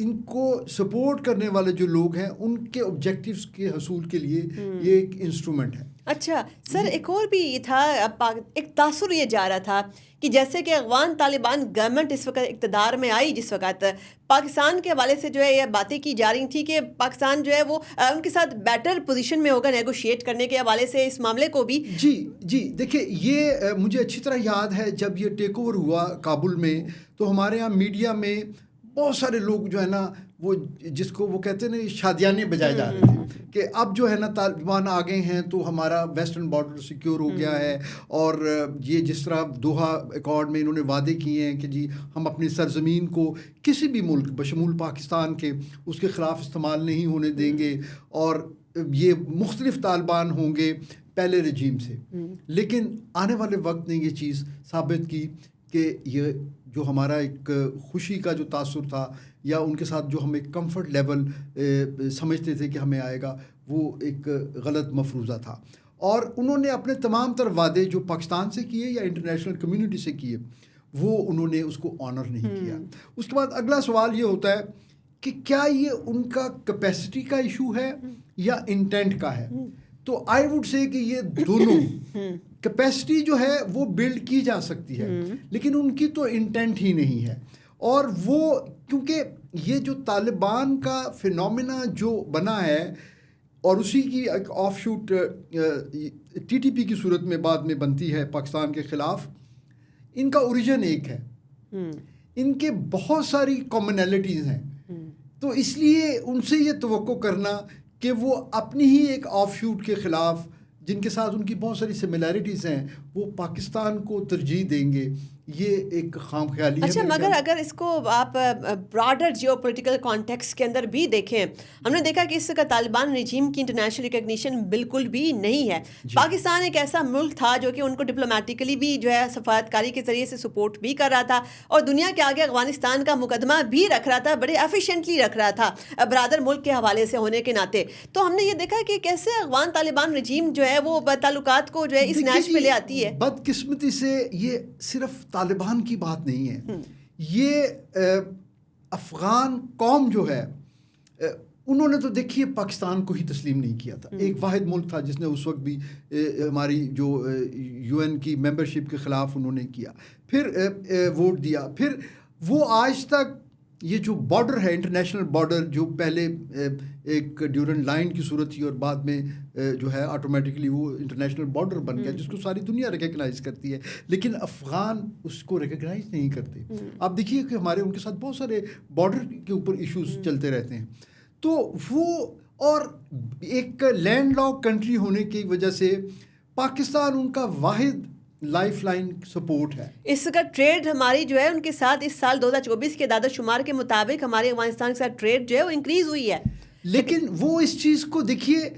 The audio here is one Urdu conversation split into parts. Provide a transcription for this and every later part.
ان کو سپورٹ کرنے والے جو لوگ ہیں ان کے آبجیکٹیوز کے حصول کے لیے یہ ایک انسٹرومنٹ ہے. اچھا سر، ایک اور بھی یہ تھا، ایک تاثر یہ جا رہا تھا کہ جیسے کہ افغان طالبان گورنمنٹ اس وقت اقتدار میں آئی، جس وقت پاکستان کے حوالے سے جو ہے یہ باتیں کی جا رہی تھیں کہ پاکستان جو ہے وہ ان کے ساتھ بیٹر پوزیشن میں ہوگا نیگوشیٹ کرنے کے حوالے سے اس معاملے کو بھی. جی دیکھیں، یہ مجھے اچھی طرح یاد ہے جب یہ ٹیک اوور ہوا کابل میں، تو ہمارے یہاں میڈیا میں بہت سارے لوگ جو ہے نا وہ جس کو وہ کہتے ہیں نا شادیانے بجائے جا رہے تھے کہ اب جو ہے نا طالبان آ گئے ہیں تو ہمارا ویسٹرن بارڈر سیکیور ہو گیا ہے، اور یہ جس طرح دوحہ ایکارڈ میں انہوں نے وعدے کیے ہیں کہ جی ہم اپنی سرزمین کو کسی بھی ملک بشمول پاکستان کے اس کے خلاف استعمال نہیں ہونے دیں گے، اور یہ مختلف طالبان ہوں گے پہلے رجیم سے. لیکن آنے والے وقت نے یہ چیز ثابت کی کہ یہ جو ہمارا ایک خوشی کا جو تاثر تھا یا ان کے ساتھ جو ہم ایک کمفرٹ لیول سمجھتے تھے کہ ہمیں آئے گا، وہ ایک غلط مفروضہ تھا. اور انہوں نے اپنے تمام تر وعدے جو پاکستان سے کیے یا انٹرنیشنل کمیونٹی سے کیے وہ انہوں نے اس کو آنر نہیں کیا. اس کے بعد اگلا سوال یہ ہوتا ہے کہ کیا یہ ان کا کیپیسٹی کا ایشو ہے یا انٹینٹ کا ہے؟ تو آئی ووڈ سے کہ یہ دونوں. کیپیسٹی جو ہے وہ بلڈ کی جا سکتی ہے لیکن ان کی تو انٹینٹ ہی نہیں ہے. اور وہ کیونکہ یہ جو طالبان کا فینومینا جو بنا ہے اور اسی کی ایک of shoot T T P کی صورت میں بعد میں بنتی ہے پاکستان کے خلاف، ان کا اوریجن ایک ہے، ان کے بہت ساری کامنالٹیز ہیں. تو اس لیے ان سے یہ توقع کرنا کہ وہ اپنی ہی ایک آف شوٹ کے خلاف جن کے ساتھ ان کی بہت ساری سملیرٹیز ہیں وہ پاکستان کو ترجیح دیں گے، یہ ایک خام خیالی ہے. اچھا، مگر اگر اس کو آپ براڈر جیو پولیٹیکل کانٹیکس کے اندر بھی دیکھیں، ہم نے دیکھا کہ اس کا طالبان رجیم کی انٹرنیشنل ریکگنیشن بالکل بھی نہیں ہے. پاکستان ایک ایسا ملک تھا جو کہ ان کو ڈپلومیٹیکلی بھی جو ہے سفارتکاری کے ذریعے سے سپورٹ بھی کر رہا تھا اور دنیا کے آگے افغانستان کا مقدمہ بھی رکھ رہا تھا، بڑے ایفیشینٹلی رکھ رہا تھا برادر ملک کے حوالے سے ہونے کے ناطے. تو ہم نے یہ دیکھا کہ کیسے افغان طالبان رجیم جو ہے وہ تعلقات کو جو ہے اس نیش پہ لے آتی ہے. بدقسمتی سے یہ صرف طالبان کی بات نہیں ہے، یہ افغان قوم جو ہے انہوں نے تو دیکھیے پاکستان کو ہی تسلیم نہیں کیا تھا. ایک واحد ملک تھا جس نے اس وقت بھی ہماری جو یو این کی ممبرشپ کے خلاف انہوں نے کیا، پھر ووٹ دیا. پھر وہ آج تک یہ جو بارڈر ہے انٹرنیشنل بارڈر جو پہلے ایک ڈیورنٹ لائن کی صورت تھی اور بعد میں جو ہے آٹومیٹکلی وہ انٹرنیشنل بارڈر بن گیا جس کو ساری دنیا ریکگنائز کرتی ہے، لیکن افغان اس کو ریکگنائز نہیں کرتے. آپ دیکھیے کہ ہمارے ان کے ساتھ بہت سارے بارڈر کے اوپر ایشوز چلتے رہتے ہیں. تو وہ اور ایک لینڈ لاک کنٹری ہونے کی وجہ سے پاکستان ان کا واحد لائف لائن سپورٹ ہے. اس کا ٹریڈ ہماری جو ہے ان کے ساتھ اس سال 2024 کے اعداد و شمار کے مطابق ہمارے افغانستان کے ساتھ ٹریڈ جو ہے وہ انکریز ہوئی ہے، لیکن وہ اس چیز کو دیکھیے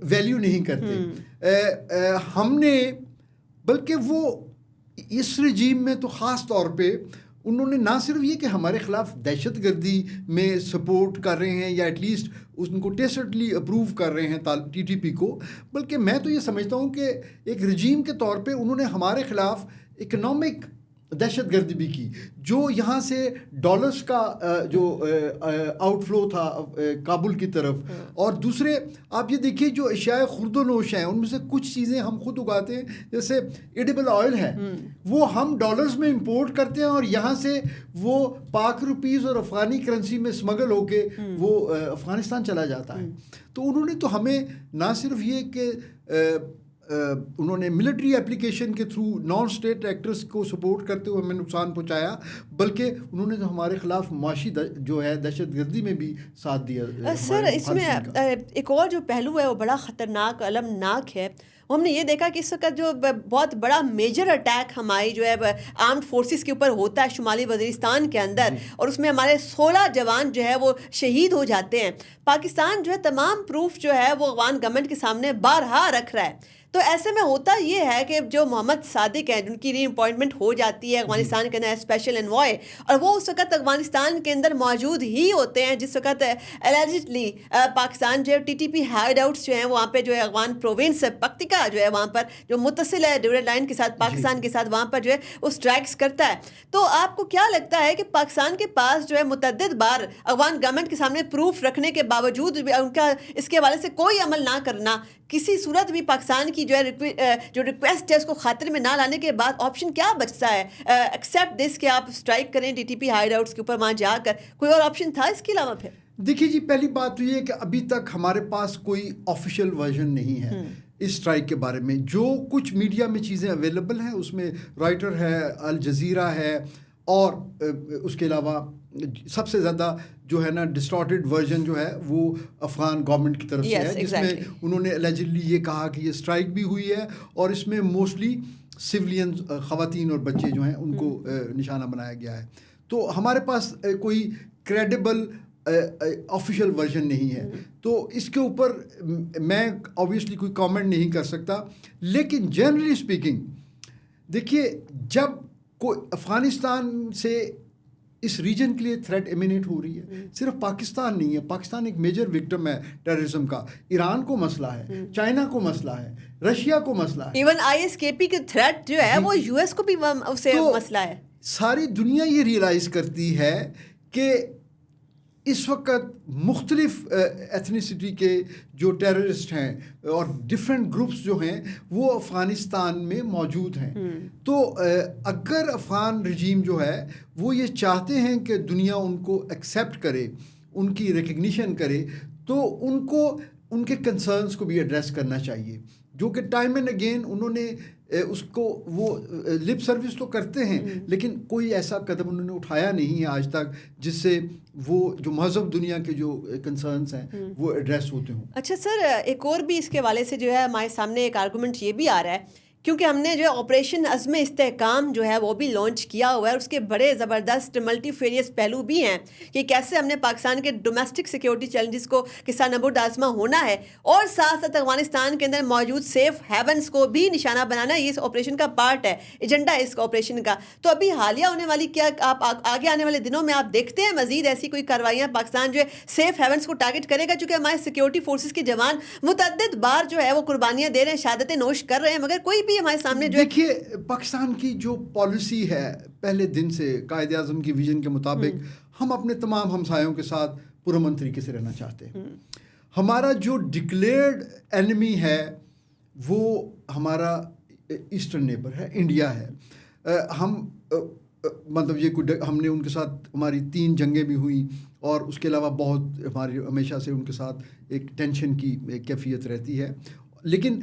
ویلیو نہیں کرتے. ہم نے بلکہ وہ اس رجیم میں تو خاص طور پہ انہوں نے نہ صرف یہ کہ ہمارے خلاف دہشت گردی میں سپورٹ کر رہے ہیں یا ایٹ لیسٹ ان کو ٹیسٹلی اپروو کر رہے ہیں ٹی ٹی پی کو، بلکہ میں تو یہ سمجھتا ہوں کہ ایک رجیم کے طور پہ انہوں نے ہمارے خلاف اکنامک دہشت گردی بھی کی. جو یہاں سے ڈالرز کا جو آؤٹ فلو تھا کابل کی طرف، اور دوسرے آپ یہ دیکھیے جو اشیاء خرد و نوش ہیں ان میں سے کچھ چیزیں ہم خود اگاتے ہیں، جیسے ایڈیبل آئل ہے وہ ہم ڈالرز میں امپورٹ کرتے ہیں اور یہاں سے وہ پاک روپیز اور افغانی کرنسی میں اسمگل ہو کے وہ افغانستان چلا جاتا ہے. تو انہوں نے تو ہمیں نہ صرف یہ کہ انہوں نے ملٹری اپلیکیشن کے تھرو نان اسٹیٹ ایکٹرز کو سپورٹ کرتے ہوئے ہمیں نقصان پہنچایا، بلکہ انہوں نے ہمارے خلاف معاشی جو ہے دہشت گردی میں بھی ساتھ دیا. سر اس میں ایک اور جو پہلو ہے وہ بڑا خطرناک المناک ہے. ہم نے یہ دیکھا کہ اس وقت جو بہت بڑا میجر اٹیک ہماری جو ہے آرمڈ فورسز کے اوپر ہوتا ہے شمالی وزیرستان کے اندر، اور اس میں ہمارے 16 جوان جو ہے وہ شہید ہو جاتے ہیں. پاکستان جو ہے تمام پروف جو ہے وہ افغان گورنمنٹ کے سامنے بارہا رکھ رہا ہے. تو ایسے میں ہوتا یہ ہے کہ جو محمد صادق ہیں جن کی ری امپوائنٹمنٹ ہو جاتی ہے افغانستان کے اندر اسپیشل انوائے، اور وہ اس وقت افغانستان کے اندر موجود ہی ہوتے ہیں جس وقت الیجڈلی پاکستان جو ہے T T P Hyde outs جو ہیں وہاں پہ جو ہے افغان پروونس پکتیکا کا جو ہے وہاں پر جو متصل ہے ڈیورنڈ لائن کے ساتھ پاکستان کے ساتھ، وہاں پر جو ہے وہ اسٹرائکس کرتا ہے. تو آپ کو کیا لگتا ہے کہ پاکستان کے پاس جو ہے متعدد بار افغان گورنمنٹ کے سامنے پروف رکھنے کے باوجود بھی ان کا اس کے حوالے سے کوئی عمل نہ کرنا، کسی صورت بھی پاکستان کی جو ہے جو ریکویسٹ ہے اس کو خاطر میں نہ لانے کے بعد آپشن کیا بچتا ہے ایکسیپٹ دس کہ آپ اسٹرائک کریں T T P Hyde outs کے اوپر وہاں جا کر؟ کوئی اور آپشن تھا اس کے علاوہ؟ پھر دیکھیے جی، پہلی بات تو یہ ہے کہ ابھی تک ہمارے پاس کوئی آفیشیل ورژن نہیں ہے اس اسٹرائک کے بارے میں. جو کچھ میڈیا میں چیزیں اویلیبل ہیں اس میں رائٹر ہے، الجزیرہ ہے، اور اس کے علاوہ سب سے زیادہ جو ہے نا ڈسٹارٹیڈ ورژن جو ہے وہ افغان گورنمنٹ کی طرف سے ہے، جس میں انہوں نے الیجڈلی یہ کہا کہ یہ اسٹرائک بھی ہوئی ہے اور اس میں موسٹلی سویلین خواتین اور بچے جو ہیں ان کو نشانہ بنایا گیا ہے. تو ہمارے پاس کوئی کریڈیبل آفیشیل ورژن نہیں ہے، تو اس کے اوپر میں آبویسلی کوئی کامنٹ نہیں کر سکتا. لیکن جنرلی اسپیکنگ دیکھیے، جب کوئی افغانستان سے اس ریجن کے لیے تھریٹ ایمینیٹ ہو رہی ہے، صرف پاکستان نہیں ہے، پاکستان ایک میجر وکٹم ہے ٹیررزم کا. ایران کو مسئلہ ہے، چائنا کو مسئلہ ہے، رشیا کو مسئلہ ہے، ایون آئی ایس کے پی کے تھریٹ جو ہے وہ یو ایس کو بھی اسے مسئلہ ہے. ساری دنیا یہ ریئلائز کرتی ہے کہ اس وقت مختلف ایتھنیسٹی کے جو ٹیررسٹ ہیں اور ڈفرینٹ گروپس جو ہیں وہ افغانستان میں موجود ہیں. تو اگر افغان رجیم جو ہے وہ یہ چاہتے ہیں کہ دنیا ان کو ایکسیپٹ کرے، ان کی ریکگنیشن کرے، تو ان کو ان کے کنسرنس کو بھی ایڈریس کرنا چاہیے، جو کہ ٹائم اینڈ اگین انہوں نے اس کو وہ لپ سروس تو کرتے ہیں، لیکن کوئی ایسا قدم انہوں نے اٹھایا نہیں ہے آج تک جس سے وہ جو مہذب دنیا کے جو کنسرنس ہیں وہ ایڈریس ہوتے ہوں. اچھا سر، ایک اور بھی اس کے حوالے سے جو ہے ہمارے سامنے ایک آرگومنٹ یہ بھی آ رہا ہے، کیونکہ ہم نے جو ہے آپریشن عزم استحکام جو ہے وہ بھی لانچ کیا ہوا ہے، اور اس کے بڑے زبردست ملٹی فیریس پہلو بھی ہیں کہ کیسے ہم نے پاکستان کے ڈومیسٹک سیکیورٹی چیلنجز کو کس طرح نبرد آزما ہونا ہے، اور ساتھ ساتھ افغانستان کے اندر موجود سیف ہیونس کو بھی نشانہ بنانا ہے. یہ اس آپریشن کا پارٹ ہے، ایجنڈا ہے اس آپریشن کا. تو ابھی حالیہ ہونے والی کیا آپ آگے آنے والے دنوں میں آپ دیکھتے ہیں مزید ایسی کوئی کارروائیاں پاکستان جو ہے سیف ہیونس کو ٹارگٹ کرے گا؟ چونکہ ہمارے سیکیورٹی فورسز کے جوان متعدد بار جو ہے وہ قربانیاں دے رہے ہیں، شہادتیں نوش کر رہے ہیں، مگر کوئی بھی ہمارے سامنے جو دیکھیے پاکستان کی جو پالیسی ہے پہلے دن سے قائد اعظم کی ویژن کے مطابق ہم اپنے تمام ہمسایوں کے ساتھ پرامن طریقے سے رہنا چاہتے ہیں. ہمارا جو ڈکلیئرڈ اینمی ہے وہ ہمارا ایسٹرن نیبر ہے، انڈیا ہے. ہم مطلب یہ ہم نے ان کے ساتھ ہماری 3 جنگیں بھی ہوئیں، اور اس کے علاوہ بہت ہماری ہمیشہ سے ان کے ساتھ ایک ٹینشن کی کیفیت رہتی ہے. لیکن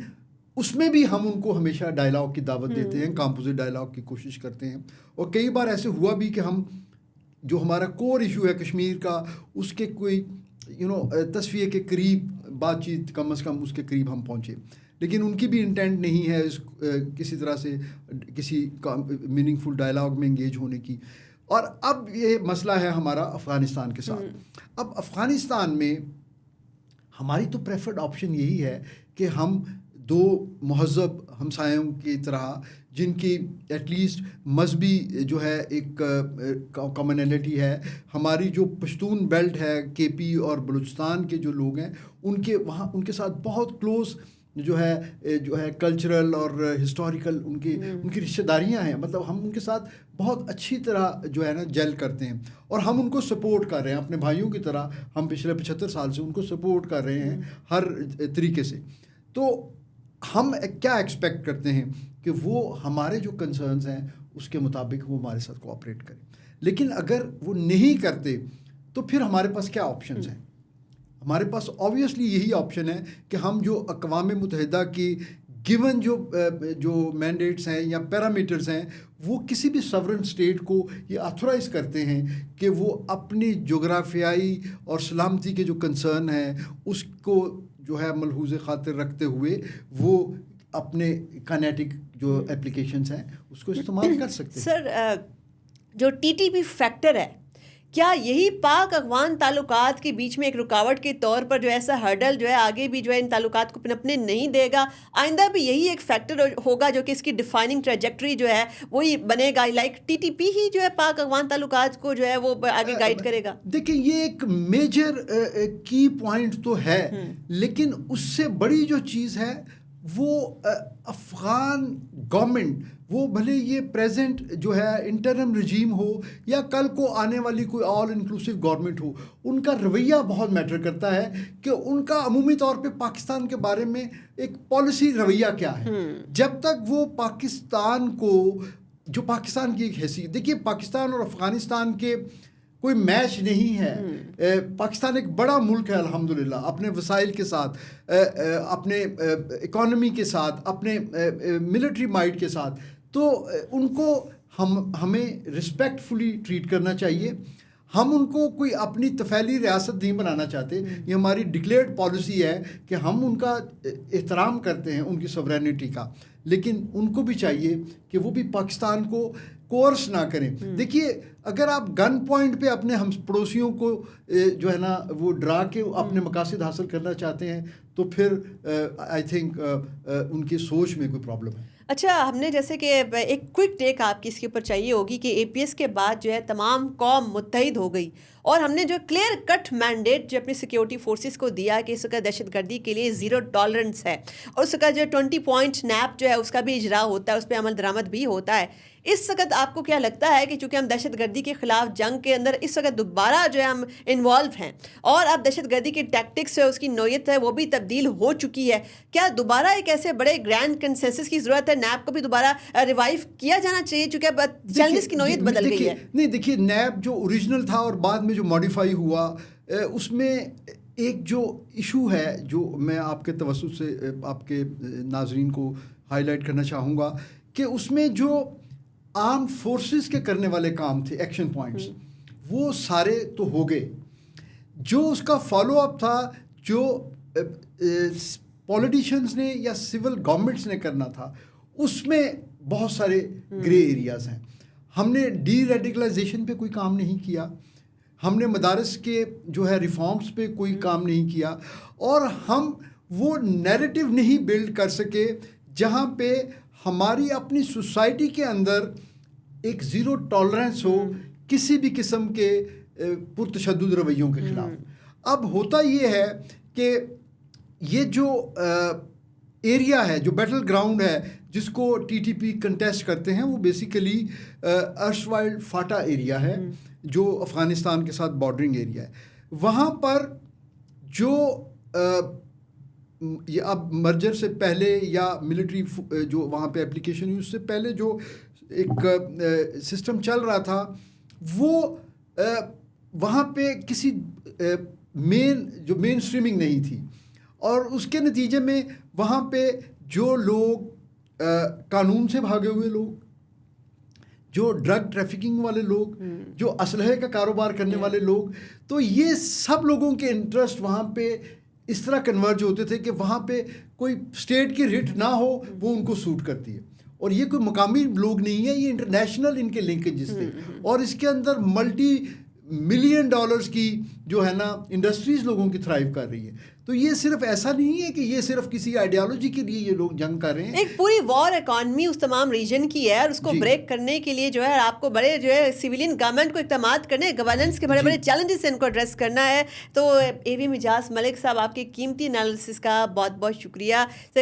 اس میں بھی ہم ان کو ہمیشہ ڈائلاگ کی دعوت دیتے ہیں، کمپوزٹ ڈائلاگ کی کوشش کرتے ہیں. اور کئی بار ایسے ہوا بھی کہ ہم جو ہمارا کور ایشو ہے کشمیر کا، اس کے کوئی تصفیے کے قریب بات چیت، کم از کم اس کے قریب ہم پہنچے. لیکن ان کی بھی انٹینٹ نہیں ہے کسی طرح سے کسی میننگ فل ڈائلاگ میں انگیج ہونے کی. اور اب یہ مسئلہ ہے ہمارا افغانستان کے ساتھ. اب افغانستان میں ہماری تو پریفرڈ آپشن یہی ہے کہ ہم 2 مہذب ہمسایوں کی طرح، جن کی ایٹ لیسٹ مذہبی جو ہے ایک کامنلٹی ہے. ہماری جو پشتون بیلٹ ہے، کے پی اور بلوچستان کے جو لوگ ہیں، ان کے وہاں ان کے ساتھ بہت کلوز جو ہے کلچرل اور ہسٹوریکل ان کی رشتہ داریاں ہیں. مطلب ہم ان کے ساتھ بہت اچھی طرح جو ہے نا جیل کرتے ہیں، اور ہم ان کو سپورٹ کر رہے ہیں اپنے بھائیوں کی طرح. ہم پچھلے 75 سال سے ان کو سپورٹ کر رہے ہیں ہر طریقے سے. تو ہم کیا ایکسپیکٹ کرتے ہیں کہ وہ ہمارے جو کنسرنز ہیں اس کے مطابق وہ ہمارے ساتھ کوآپریٹ کریں. لیکن اگر وہ نہیں کرتے تو پھر ہمارے پاس کیا آپشنز ہیں؟ ہمارے پاس آبویسلی یہی آپشن ہے کہ ہم جو اقوام متحدہ کی گیون جو مینڈیٹس ہیں یا پیرامیٹرز ہیں، وہ کسی بھی سورن اسٹیٹ کو یہ آتھورائز کرتے ہیں کہ وہ اپنی جغرافیائی اور سلامتی کے جو کنسرن ہیں اس کو جو ہے ملحوظ خاطر رکھتے ہوئے وہ اپنے کائنیٹک جو اپلیکیشنز ہیں اس کو استعمال کر سکتے ہیں. سر، جو ٹی ٹی پی فیکٹر ہے، کیا یہی پاک افغان تعلقات کے بیچ میں ایک رکاوٹ کے طور پر جو ایسا ہرڈل جو ہے آگے بھی جو ہے ان تعلقات کو پنپنے نہیں دے گا؟ آئندہ بھی یہی ایک فیکٹر ہوگا جو کہ اس کی ڈیفائننگ ٹریجیکٹری جو ہے وہی بنے گا، لائک ٹی ٹی پی ہی جو ہے پاک افغان تعلقات کو جو ہے وہ آگے گائیڈ کرے گا؟ دیکھیں، یہ ایک میجر کی پوائنٹ تو ہے، لیکن اس سے بڑی جو چیز ہے وہ افغان گورنمنٹ وہ بھلے یہ پریزنٹ جو ہے انٹرم رجیم ہو یا کل کو آنے والی کوئی آل انکلوسیو گورنمنٹ ہو، ان کا رویہ بہت میٹر کرتا ہے کہ ان کا عمومی طور پہ پاکستان کے بارے میں ایک پالیسی رویہ کیا ہے. جب تک وہ پاکستان کو جو پاکستان کی ایک حیثیت، دیکھیے پاکستان اور افغانستان کے کوئی میچ نہیں ہے. پاکستان ایک بڑا ملک ہے الحمدللہ، اپنے وسائل کے ساتھ، اپنے اکانومی کے ساتھ، اپنے ملٹری مائٹ کے ساتھ. تو ان کو ہمیں رسپیکٹ فلی ٹریٹ کرنا چاہیے. ہم ان کو کوئی اپنی طفیلی ریاست نہیں بنانا چاہتے. یہ ہماری ڈکلیئرڈ پالیسی ہے کہ ہم ان کا احترام کرتے ہیں، ان کی سورینٹی کا، لیکن ان کو بھی چاہیے کہ وہ بھی پاکستان کو کورس نہ کریں. دیکھیے اگر آپ گن پوائنٹ پہ اپنے ہم پڑوسیوں کو جو ہے نا وہ ڈرا کے اپنے مقاصد حاصل کرنا چاہتے ہیں تو پھر آئی تھنک ان کی سوچ میں کوئی پرابلم ہے. اچھا، ہم نے جیسے کہ ایک کوئک ٹیک آپ کی اس کے اوپر چاہیے ہوگی کہ اے پی ایس کے بعد جو ہے تمام قوم متحد ہو گئی اور ہم نے جو کلیئر کٹ مینڈیٹ جو اپنی سیکیورٹی فورسز کو دیا کہ اس کا دہشت گردی کے لیے 0 ٹالرنس ہے، اور اس کا جو 20 پوائنٹ نیپ جو ہے اس کا بھی اجرا ہوتا ہے، اس پہ عمل درآمد بھی ہوتا ہے. اس وقت آپ کو کیا لگتا ہے کہ چونکہ ہم دہشت گردی کے خلاف جنگ کے اندر اس وقت دوبارہ جو ہے ہم انوالو ہیں اور اب دہشت گردی کی ٹیکٹکس ہے، اس کی نوعیت ہے وہ بھی تبدیل ہو چکی ہے، کیا دوبارہ ایک ایسے بڑے گرینڈ کنسنسس کی ضرورت ہے؟ نیب کو بھی دوبارہ ریوائیو کیا جانا چاہیے چونکہ اب چیلنجز کی نوعیت بدل گئی ہے. نہیں دیکھیے، نیب جو اوریجنل تھا اور بعد میں جو ماڈیفائی ہوا، اس میں ایک جو ایشو ہے جو میں آپ کے توسط سے آپ کے ناظرین کو ہائی لائٹ کرنا چاہوں گا کہ اس میں جو آرم فورسز کے کرنے والے کام تھے، ایکشن پوائنٹس، وہ سارے تو ہو گئے. جو اس کا فالو اپ تھا، جو پولیٹیشینز نے یا سول گورنمنٹس نے کرنا تھا، اس میں بہت سارے گرے ایریاز ہیں. ہم نے ڈی ریڈیکلائزیشن پہ کوئی کام نہیں کیا، ہم نے مدارس کے جو ہے ریفارمز پہ کوئی کام نہیں کیا، اور ہم وہ نیریٹو نہیں بلڈ کر سکے جہاں پہ ہماری اپنی سوسائٹی کے اندر ایک 0 ٹالرنس ہو کسی بھی قسم کے پرتشدد رویوں کے خلاف. اب ہوتا یہ ہے کہ یہ جو ایریا ہے، جو بیٹل گراؤنڈ ہے جس کو ٹی ٹی پی کنٹیسٹ کرتے ہیں، وہ بیسیکلی ارسوائل فاٹا ایریا ہے جو افغانستان کے ساتھ بارڈرنگ ایریا ہے. وہاں پر جو اب مرجر سے پہلے یا ملٹری جو وہاں پہ اپلیکیشن ہوئی اس سے پہلے جو ایک سسٹم چل رہا تھا، وہ وہاں پہ کسی مین اسٹریمنگ نہیں تھی، اور اس کے نتیجے میں وہاں پہ جو لوگ قانون سے بھاگے ہوئے لوگ، جو ڈرگ ٹریفکنگ والے لوگ، جو اسلحے کا کاروبار کرنے والے لوگ، تو یہ سب لوگوں کے انٹرسٹ وہاں پہ اس طرح کنورج ہوتے تھے کہ وہاں پہ کوئی اسٹیٹ کی رٹ نہ ہو وہ ان کو سوٹ کرتی ہے. اور یہ کوئی مقامی لوگ نہیں ہے، یہ انٹرنیشنل ان کے لنکیجز تھے، اور اس کے اندر ملٹی ملین ڈالرز کی جو ہے نا انڈسٹریز لوگوں کی تھرائیو کر رہی ہے. تو یہ صرف ایسا نہیں ہے کہ یہ صرف کسی آئیڈیالوجی کے لیے یہ لوگ جنگ کر رہے ہیں. ایک پوری وار اکانومی اس تمام ریجن کی ہے، اور اس کو بریک کرنے کے لیے جو ہے آپ کو بڑے جو ہے سویلین گورنمنٹ کو اقدامات کرنے، گورننس کے بڑے بڑے چیلنجز ان کو ایڈریس کرنا ہے. تو اے وی مجاز ملک صاحب، آپ کے قیمتی انالیسس کا بہت بہت شکریہ.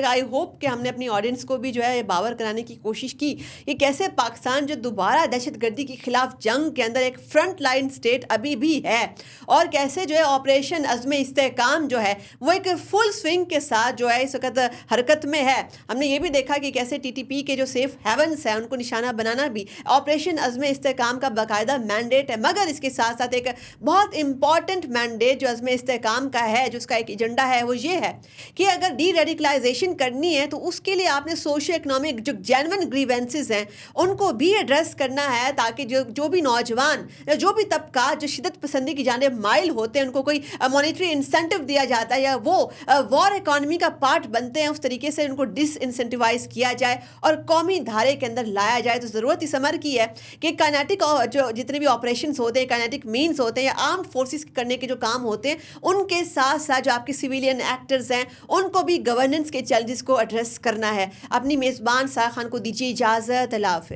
آئی ہوپ کہ ہم نے اپنی آڈینس کو بھی جو ہے باور کرانے کی کوشش کی کہ کیسے پاکستان جو دوبارہ دہشت گردی کے خلاف جنگ کے اندر ایک فرنٹ لائن اسٹیٹ ابھی بھی ہے، اور کیسے جو ہے آپریشن عزم استحکام جو ہے وہ ایک فل سوئنگ کے ساتھ جو ہے اس وقت حرکت میں ہے. ہم نے یہ بھی دیکھا کہ کیسے ٹی ٹی پی کے جو سیف ہیونس ہیں ان کو نشانہ بنانا بھی آپریشن عزم استحکام کا باقاعدہ مینڈیٹ ہے، مگر اس کے ساتھ ساتھ ایک بہت امپورٹنٹ مینڈیٹ جو عزم استحکام کا ہے، جو اس کا ایک ایجنڈا ہے، وہ یہ ہے کہ اگر ڈی ریڈیکلائزیشن کرنی ہے تو اس کے لیے آپ نے سوشو اکنامک جو جینون گریونسز ہیں ان کو بھی ایڈریس کرنا ہے، تاکہ جو بھی نوجوان یا جو بھی طبقات جو شدت پسندی کی جانب مائل ہوتے ہیں ان کو کوئی مانیٹری انسینٹیو دیا جاتا ہے یا وہ وار اکانومی کا پارٹ بنتے ہیں، اس طریقے سے ان کو ڈس انسینٹیوائز کیا جائے اور قومی دھارے کے اندر لایا جائے. تو ضرورت اس امر کی ہے کہ کائنیٹک جو جتنے بھی آپریشنز ہوتے ہیں، کائنیٹک مینز ہوتے ہیں یا آرمڈ فورسز کرنے کے جو کام ہوتے ہیں، ان کے ساتھ ساتھ جو آپ کے سویلین ایکٹرز ہیں ان کو بھی گورننس کے چیلنجز کو ایڈریس کرنا ہے. اپنی میزبان سارا خان کو دیجیے اجازت. اللہ حافظ.